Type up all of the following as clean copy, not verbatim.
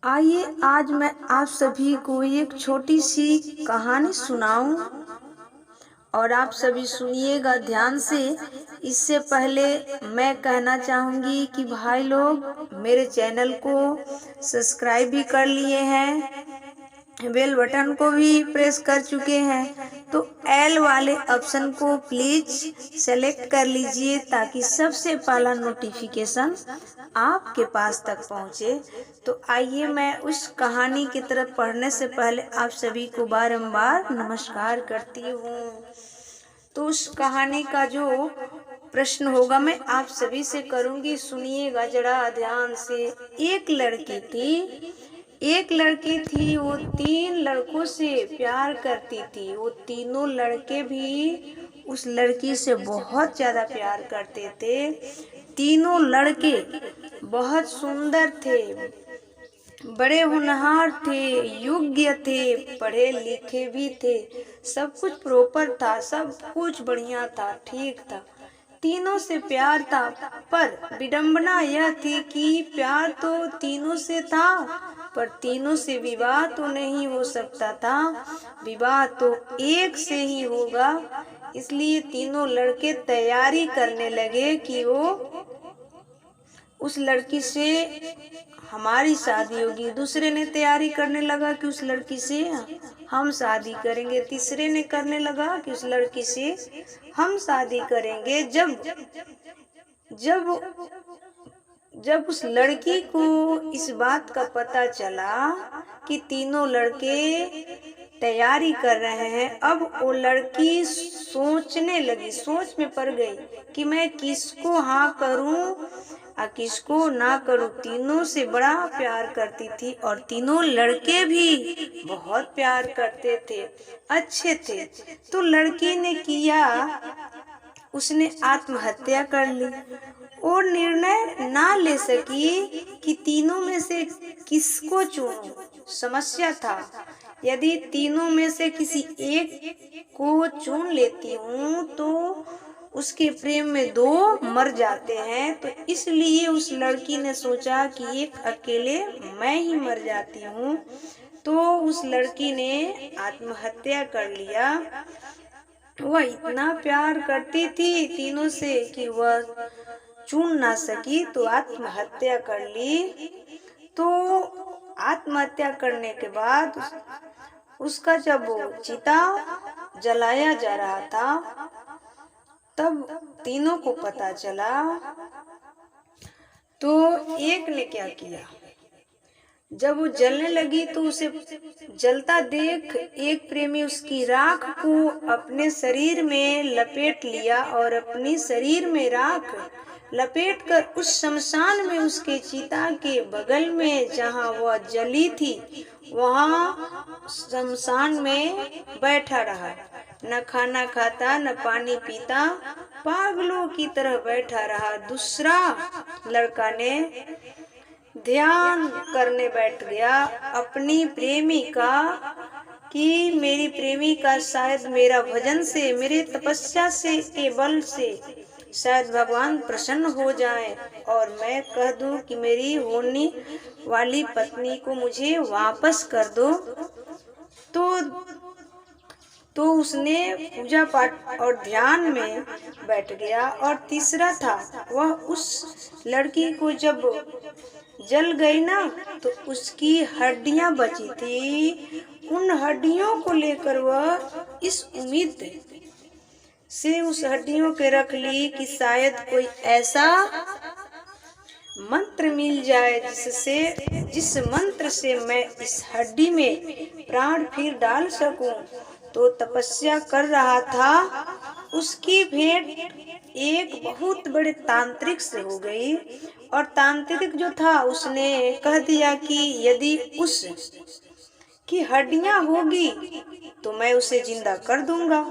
आइए आज मैं आप सभी को एक छोटी सी कहानी सुनाऊं और आप सभी सुनिएगा ध्यान से। इससे पहले मैं कहना चाहूँगी कि भाई लोग मेरे चैनल को सब्सक्राइब भी कर लिए हैं, बेल बटन को भी प्रेस कर चुके हैं, तो एल वाले ऑप्शन को प्लीज सेलेक्ट कर लीजिए ताकि सबसे पहला नोटिफिकेशन आपके पास तक पहुंचे। तो आइए मैं उस कहानी की तरफ पढ़ने से पहले आप सभी को बारंबार नमस्कार करती हूँ। तो उस कहानी का जो प्रश्न होगा मैं आप सभी से करूँगी, सुनिएगा जरा ध्यान से। एक लड़की थी, वो 3 लड़कों से प्यार करती थी। वो तीनों लड़के भी उस लड़की से बहुत ज़्यादा प्यार करते थे। तीनों लड़के बहुत सुंदर थे, बड़े होनहार थे, योग्य थे, पढ़े लिखे भी थे, सब कुछ प्रॉपर था, सब कुछ बढ़िया था, ठीक था। तीनों से प्यार था, पर विडंबना यह थी कि प्यार तो तीनों से था, पर तीनों से विवाह तो नहीं हो सकता था। विवाह तो एक से ही होगा। इसलिए तीनों लड़के तैयारी करने लगे कि वो उस लड़की से हमारी शादी होगी। दूसरे ने तैयारी करने लगा कि उस लड़की से हम शादी करेंगे। तीसरे ने करने लगा कि उस लड़की से हम शादी करेंगे। जब जब उस लड़की को इस बात का पता चला कि तीनों लड़के तैयारी कर रहे हैं, अब वो लड़की सोचने लगी, सोच में पड़ गई कि मैं किसको हाँ करूं और किसको ना करूं। तीनों से बड़ा प्यार करती थी और तीनों लड़के भी बहुत प्यार करते थे, अच्छे थे। तो लड़की ने किया, उसने आत्महत्या कर ली और निर्णय ना ले सकी कि तीनों में से किसको चुनूं। समस्या था, यदि तीनों में से किसी एक को चुन लेती हूँ तो उसके प्रेम में 2 मर जाते हैं। तो इसलिए उस लड़की ने सोचा कि एक अकेले मैं ही मर जाती हूँ। तो उस लड़की ने आत्महत्या कर लिया। वह इतना प्यार करती थी तीनों से कि वह चुन ना सकी, तो आत्महत्या कर ली। तो आत्महत्या करने के बाद उसका जब चिता जलाया जा रहा था, तब तीनों को पता चला। तो एक ने क्या किया, जब वो जलने लगी तो उसे जलता देख एक प्रेमी उसकी राख को अपने शरीर में लपेट लिया और अपनी शरीर में राख लपेटकर उस शमशान में उसके चिता के बगल में जहाँ वह जली थी वहाँ शमशान में बैठा रहा। न खाना खाता, न पानी पीता, पागलों की तरह बैठा रहा। दूसरा लड़का ने ध्यान करने बैठ गया अपनी प्रेमिका कि मेरी प्रेमिका शायद मेरा भजन से, मेरे तपस्या से के बल से शायद भगवान प्रसन्न हो जाए और मैं कह दूं कि मेरी होने वाली पत्नी को मुझे वापस कर दो। तो उसने पूजा पाठ और ध्यान में बैठ गया। और तीसरा था, वह उस लड़की को जब जल गई ना तो उसकी हड्डियां बची थी, उन हड्डियों को लेकर वह इस उम्मीद से उस हड्डियों के रख ली कि शायद कोई ऐसा मंत्र मिल जाए जिस मंत्र से मैं इस हड्डी में प्राण फिर डाल सकूं। तो तपस्या कर रहा था, उसकी भेंट एक बहुत बड़े तांत्रिक से हो गई। और तांत्रिक जो था उसने कह दिया कि यदि उस की हड्डियां होगी तो मैं उसे जिंदा कर दूंगा।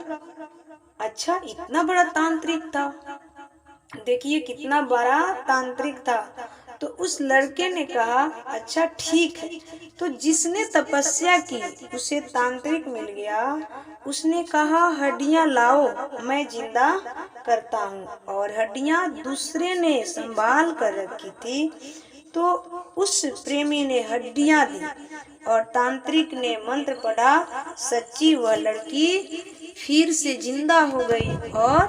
अच्छा, इतना बड़ा तांत्रिक था, देखिए कितना बड़ा तांत्रिक था। तो उस लड़के ने कहा अच्छा ठीक है। तो जिसने तपस्या की उसे तांत्रिक मिल गया। उसने कहा हड्डियां लाओ, मैं जिंदा करता हूँ। और हड्डियां दूसरे ने संभाल कर रखी थी। तो उस प्रेमी ने हड्डियां दी और तांत्रिक ने मंत्र पढ़ा। सच्ची वह लड़की फिर से जिंदा हो गई और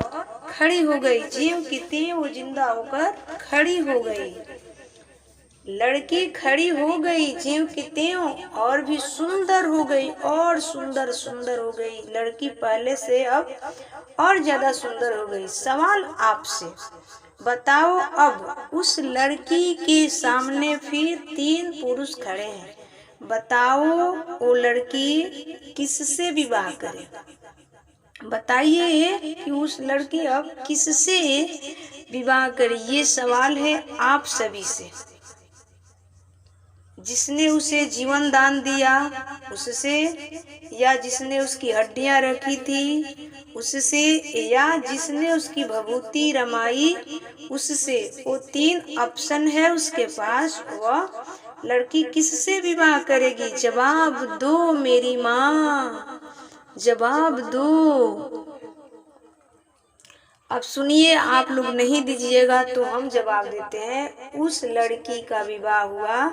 खड़ी हो गई। ज्यों की त्यों वो जिंदा होकर खड़ी हो गई। लड़की खड़ी हो गई ज्यों की त्यों और भी सुंदर हो गई और सुंदर सुंदर हो गई। लड़की पहले से अब और ज्यादा सुंदर हो गई। सवाल आपसे, बताओ अब उस लड़की के सामने फिर 3 पुरुष खड़े हैं। बताओ वो लड़की किससे विवाह करे? बताइए कि उस लड़की अब किससे विवाह करे। ये सवाल है आप सभी से। जिसने उसे जीवन दान दिया उससे, या जिसने उसकी हड्डियां रखी थी उससे, या जिसने उसकी भभूति रमाई उससे। वो 3 ऑप्शन है उसके पास। वह लड़की किससे विवाह करेगी? जवाब दो मेरी माँ, जवाब दो। अब सुनिए, आप लोग नहीं दीजिएगा तो हम जवाब देते हैं। उस लड़की का विवाह हुआ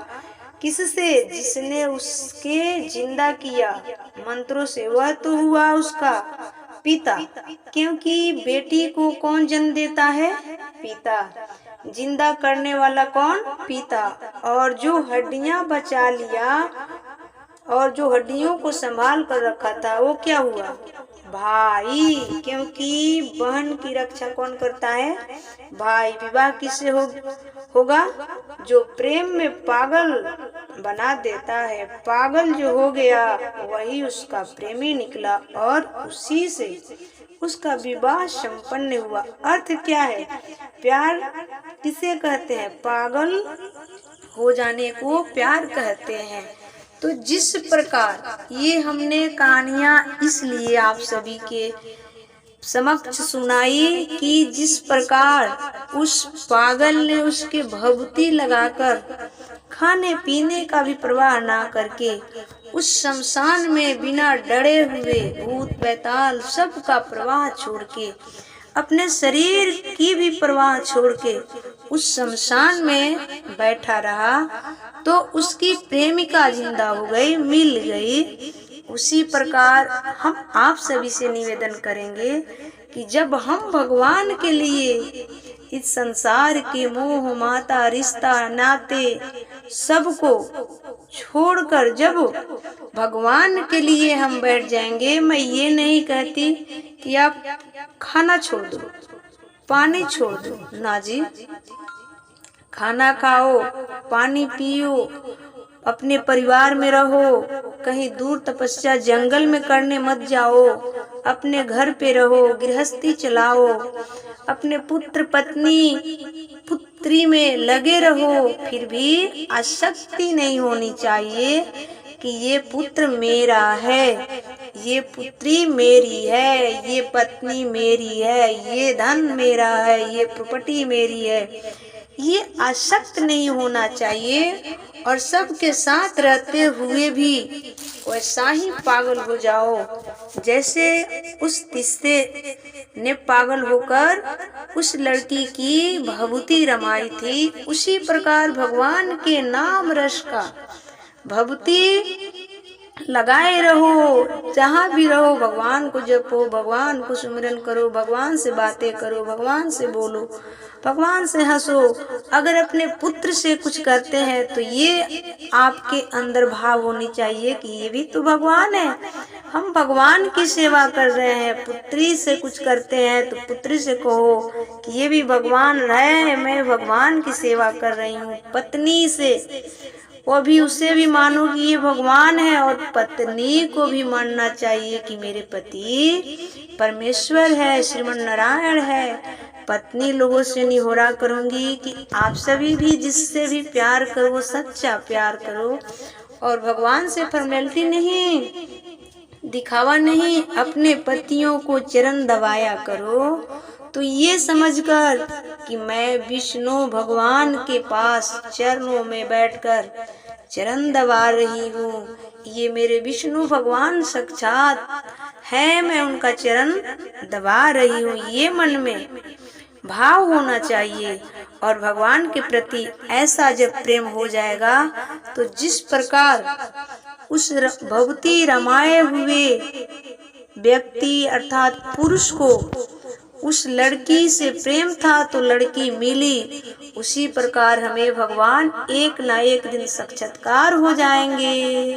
किससे? जिसने उसके जिंदा किया मंत्रों से। वह तो हुआ उसका पिता, क्योंकि बेटी को कौन जन्म देता है? पिता। जिंदा करने वाला कौन? पिता। और जो हड्डियां बचा लिया और जो हड्डियों को संभाल कर रखा था वो क्या हुआ? भाई, क्योंकि बहन की रक्षा कौन करता है? भाई। विवाह किससे होगा? जो प्रेम में पागल बना देता है। पागल जो हो गया वही उसका प्रेमी निकला और उसी से उसका विवाह संपन्न हुआ। अर्थ क्या है? प्यार किसे कहते हैं? पागल हो जाने को प्यार कहते हैं। तो जिस प्रकार ये हमने कहानियां इसलिए आप सभी के समक्ष सुनाई कि जिस प्रकार उस पागल ने उसके भभूति लगाकर खाने पीने का भी परवाह ना करके उस शमशान में बिना डरे हुए भूत पैताल सब का परवाह छोड़ के, अपने शरीर की भी परवाह छोड़ के उस शमशान में बैठा रहा, तो उसकी प्रेमिका जिंदा हो गई, मिल गई। उसी प्रकार हम आप सभी से निवेदन करेंगे कि जब हम भगवान के लिए इस संसार के मोह माता रिश्ता नाते सबको छोड़कर जब भगवान के लिए हम बैठ जाएंगे, मैं ये नहीं कहती कि आप खाना छोड़ दो, पानी छोड़ दो, ना जी। खाना खाओ, पानी पियो, अपने परिवार में रहो, कहीं दूर तपस्या जंगल में करने मत जाओ, अपने घर पे रहो, गृहस्थी चलाओ, अपने पुत्र पत्नी पुत्री में लगे रहो। फिर भी आसक्ति नहीं होनी चाहिए कि ये पुत्र मेरा है, ये पुत्री मेरी है, ये पत्नी मेरी है, ये धन मेरा है, ये प्रॉपर्टी मेरी है। ये आसक्त नहीं होना चाहिए। और सबके साथ रहते हुए भी वैसा ही पागल हो जाओ जैसे उस तिस्से ने पागल होकर उस लड़की की भभूति रमाई थी। उसी प्रकार भगवान के नाम रस का भभूति लगाए रहो, जहाँ भी रहो भगवान को जपो, भगवान को सुमिरन करो, भगवान से बातें करो, भगवान से बोलो, भगवान से हंसो। अगर अपने पुत्र से कुछ करते हैं तो ये आपके अंदर भाव होनी चाहिए कि ये भी तो भगवान है, हम भगवान की सेवा कर रहे हैं। पुत्री से कुछ करते हैं तो पुत्री से कहो कि ये भी भगवान है, मैं भगवान की सेवा कर रही हूँ। पत्नी से वो भी, उसे भी मानो कि ये भगवान है, और पत्नी को भी मानना चाहिए कि मेरे पति परमेश्वर है, श्रीमन नारायण है। पत्नी लोगों से निहोरा करूंगी कि आप सभी भी जिससे भी प्यार करो सच्चा प्यार करो, और भगवान से फॉर्मेलिटी नहीं, दिखावा नहीं, अपने पतियों को चरण दबाया करो। तो ये समझकर कि मैं विष्णु भगवान के पास चरणों में बैठकर चरण दबा रही हूँ, ये मेरे विष्णु भगवान साक्षात है, मैं उनका चरण दबा रही हूँ, ये मन में भाव होना चाहिए। और भगवान के प्रति ऐसा जब प्रेम हो जाएगा तो जिस प्रकार उस भवती रमाए हुए व्यक्ति अर्थात पुरुष को उस लड़की से प्रेम था तो लड़की मिली, उसी प्रकार हमें भगवान एक ना एक दिन साक्षात्कार हो जाएंगे।